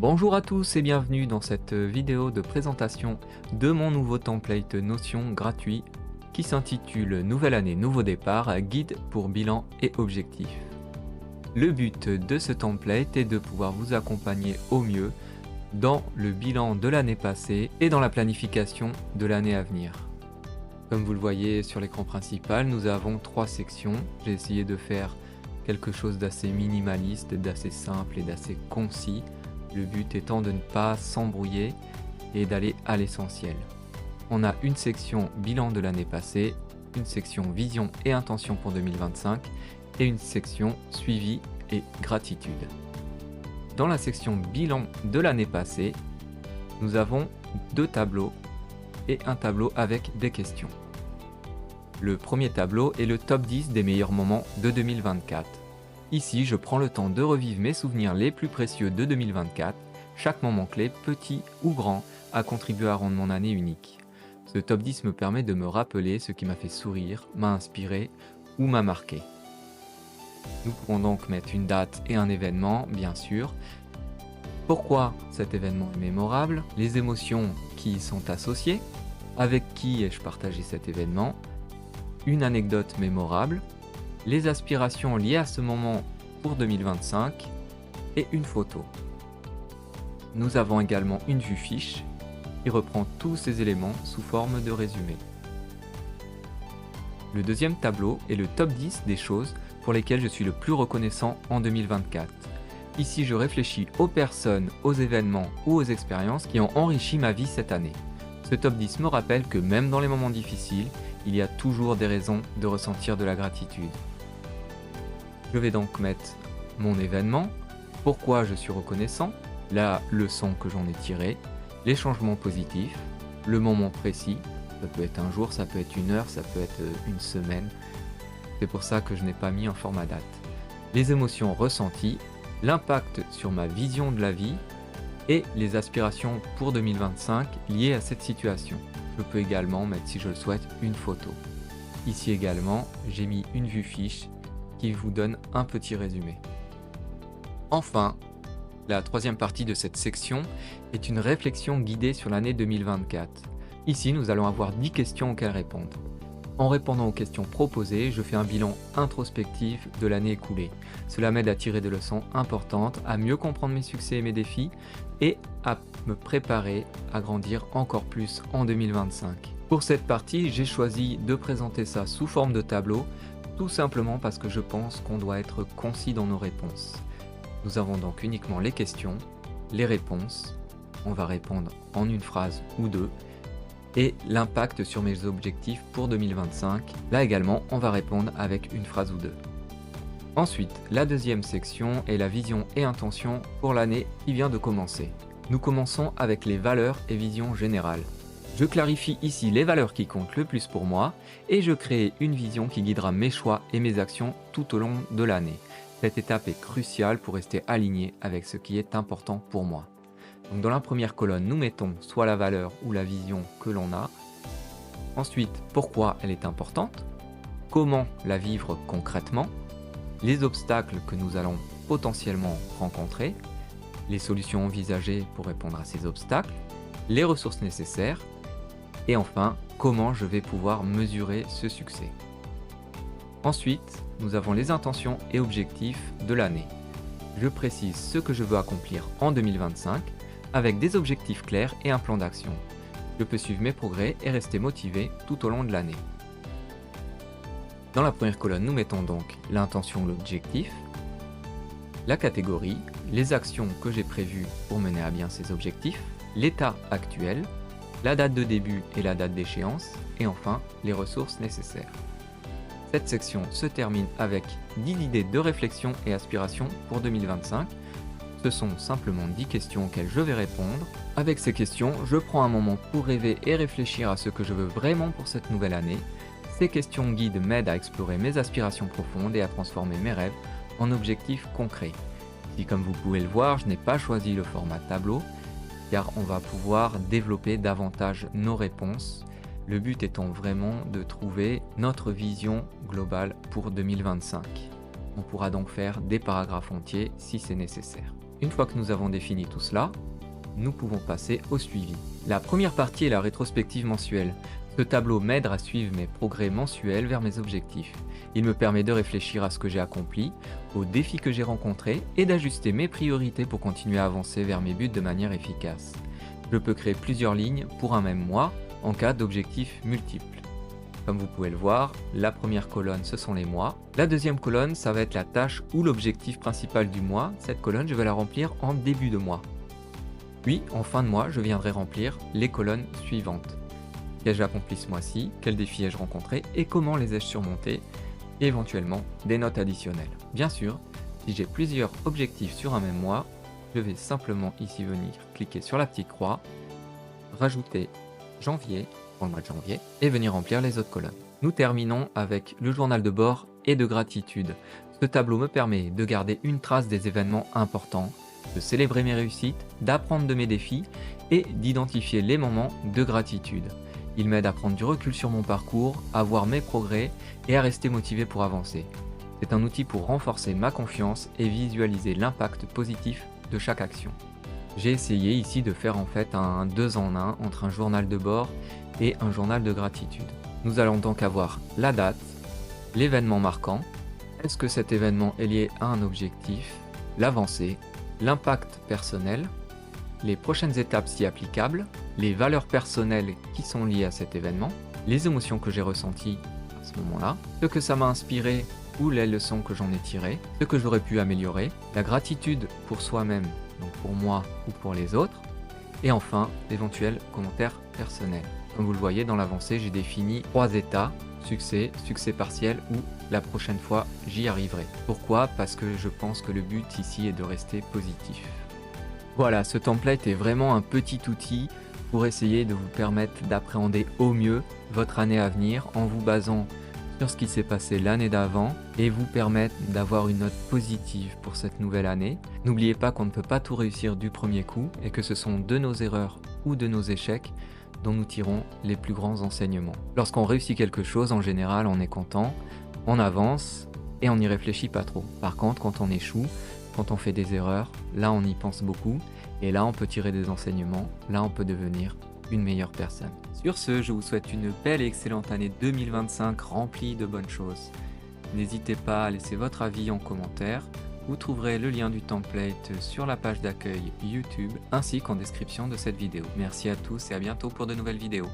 Bonjour à tous et bienvenue dans cette vidéo de présentation de mon nouveau template Notion gratuit qui s'intitule Nouvelle année, nouveau départ, guide pour bilan et objectifs. Le but de ce template est de pouvoir vous accompagner au mieux dans le bilan de l'année passée et dans la planification de l'année à venir. Comme vous le voyez sur l'écran principal, nous avons 3 sections. J'ai essayé de faire quelque chose d'assez minimaliste, d'assez simple et d'assez concis. Le but étant de ne pas s'embrouiller et d'aller à l'essentiel. On a une section bilan de l'année passée, une section vision et intention pour 2025 et une section suivi et gratitude. Dans la section bilan de l'année passée, nous avons 2 tableaux et un tableau avec des questions. Le premier tableau est le top 10 des meilleurs moments de 2024. Ici, je prends le temps de revivre mes souvenirs les plus précieux de 2024. Chaque moment clé, petit ou grand, a contribué à rendre mon année unique. Ce top 10 me permet de me rappeler ce qui m'a fait sourire, m'a inspiré ou m'a marqué. Nous pourrons donc mettre une date et un événement, bien sûr. Pourquoi cet événement est mémorable, les émotions qui y sont associées, avec qui ai-je partagé cet événement, une anecdote mémorable, les aspirations liées à ce moment pour 2025 et une photo. Nous avons également une vue fiche qui reprend tous ces éléments sous forme de résumé. Le deuxième tableau est le top 10 des choses pour lesquelles je suis le plus reconnaissant en 2024. Ici, je réfléchis aux personnes, aux événements ou aux expériences qui ont enrichi ma vie cette année. Ce top 10 me rappelle que même dans les moments difficiles, il y a toujours des raisons de ressentir de la gratitude. Je vais donc mettre mon événement, pourquoi je suis reconnaissant, la leçon que j'en ai tirée, les changements positifs, le moment précis, ça peut être un jour, ça peut être une heure, ça peut être une semaine. C'est pour ça que je n'ai pas mis en format date. Les émotions ressenties, l'impact sur ma vision de la vie et les aspirations pour 2025 liées à cette situation. Je peux également mettre, si je le souhaite, une photo. Ici également, j'ai mis une vue fiche qui vous donne un petit résumé. Enfin, la troisième partie de cette section est une réflexion guidée sur l'année 2024. Ici, nous allons avoir 10 questions auxquelles répondre. En répondant aux questions proposées, je fais un bilan introspectif de l'année écoulée. Cela m'aide à tirer des leçons importantes, à mieux comprendre mes succès et mes défis et à me préparer à grandir encore plus en 2025. Pour cette partie, j'ai choisi de présenter ça sous forme de tableau, tout simplement parce que je pense qu'on doit être concis dans nos réponses. Nous avons donc uniquement les questions, les réponses, on va répondre en une phrase ou deux, et l'impact sur mes objectifs pour 2025. Là également, on va répondre avec une phrase ou deux. Ensuite, la deuxième section est la vision et intention pour l'année qui vient de commencer. Nous commençons avec les valeurs et visions générales. Je clarifie ici les valeurs qui comptent le plus pour moi et je crée une vision qui guidera mes choix et mes actions tout au long de l'année. Cette étape est cruciale pour rester aligné avec ce qui est important pour moi. Donc dans la première colonne, nous mettons soit la valeur ou la vision que l'on a. Ensuite, pourquoi elle est importante, comment la vivre concrètement, les obstacles que nous allons potentiellement rencontrer, les solutions envisagées pour répondre à ces obstacles, les ressources nécessaires, et enfin, comment je vais pouvoir mesurer ce succès. Ensuite, nous avons les intentions et objectifs de l'année. Je précise ce que je veux accomplir en 2025 avec des objectifs clairs et un plan d'action. Je peux suivre mes progrès et rester motivé tout au long de l'année. Dans la première colonne, nous mettons donc l'intention ou l'objectif, la catégorie, les actions que j'ai prévues pour mener à bien ces objectifs, l'état actuel, la date de début et la date d'échéance, et enfin les ressources nécessaires. Cette section se termine avec 10 idées de réflexion et aspiration pour 2025. Ce sont simplement 10 questions auxquelles je vais répondre. Avec ces questions, je prends un moment pour rêver et réfléchir à ce que je veux vraiment pour cette nouvelle année. Ces questions guides m'aident à explorer mes aspirations profondes et à transformer mes rêves en objectifs concrets. Si comme vous pouvez le voir, je n'ai pas choisi le format tableau, car on va pouvoir développer davantage nos réponses, le but étant vraiment de trouver notre vision globale pour 2025. On pourra donc faire des paragraphes entiers si c'est nécessaire. Une fois que nous avons défini tout cela, nous pouvons passer au suivi. La première partie est la rétrospective mensuelle. Ce tableau m'aide à suivre mes progrès mensuels vers mes objectifs. Il me permet de réfléchir à ce que j'ai accompli, aux défis que j'ai rencontrés et d'ajuster mes priorités pour continuer à avancer vers mes buts de manière efficace. Je peux créer plusieurs lignes pour un même mois en cas d'objectifs multiples. Comme vous pouvez le voir, la première colonne, ce sont les mois. La deuxième colonne, ça va être la tâche ou l'objectif principal du mois. Cette colonne, je vais la remplir en début de mois. Puis, en fin de mois, je viendrai remplir les colonnes suivantes. Qu'ai-je accompli ce mois-ci? Quels défis ai-je rencontrés? Et comment les ai-je surmontés? Et éventuellement, des notes additionnelles. Bien sûr, si j'ai plusieurs objectifs sur un même mois, je vais simplement ici venir cliquer sur la petite croix, rajouter janvier, pour le mois de janvier, et venir remplir les autres colonnes. Nous terminons avec le journal de bord et de gratitude. Ce tableau me permet de garder une trace des événements importants, de célébrer mes réussites, d'apprendre de mes défis et d'identifier les moments de gratitude. Il m'aide à prendre du recul sur mon parcours, à voir mes progrès et à rester motivé pour avancer. C'est un outil pour renforcer ma confiance et visualiser l'impact positif de chaque action. J'ai essayé ici de faire en fait un 2 en 1 entre un journal de bord et un journal de gratitude. Nous allons donc avoir la date, l'événement marquant, est-ce que cet événement est lié à un objectif, l'avancée, l'impact personnel, les prochaines étapes si applicables, les valeurs personnelles qui sont liées à cet événement, les émotions que j'ai ressenties à ce moment-là, ce que ça m'a inspiré ou les leçons que j'en ai tirées, ce que j'aurais pu améliorer, la gratitude pour soi-même, donc pour moi ou pour les autres, et enfin d'éventuels commentaires personnels. Comme vous le voyez dans l'avancée, j'ai défini 3 états, succès, succès partiel ou la prochaine fois j'y arriverai. Pourquoi? Parce que je pense que le but ici est de rester positif. Voilà, ce template est vraiment un petit outil pour essayer de vous permettre d'appréhender au mieux votre année à venir en vous basant sur ce qui s'est passé l'année d'avant et vous permettre d'avoir une note positive pour cette nouvelle année. N'oubliez pas qu'on ne peut pas tout réussir du premier coup et que ce sont de nos erreurs ou de nos échecs dont nous tirons les plus grands enseignements. Lorsqu'on réussit quelque chose, en général, on est content, on avance et on n'y réfléchit pas trop. Par contre, quand on échoue, quand on fait des erreurs, là on y pense beaucoup et là on peut tirer des enseignements, là on peut devenir une meilleure personne. Sur ce, je vous souhaite une belle et excellente année 2025 remplie de bonnes choses. N'hésitez pas à laisser votre avis en commentaire. Vous trouverez le lien du template sur la page d'accueil YouTube ainsi qu'en description de cette vidéo. Merci à tous et à bientôt pour de nouvelles vidéos.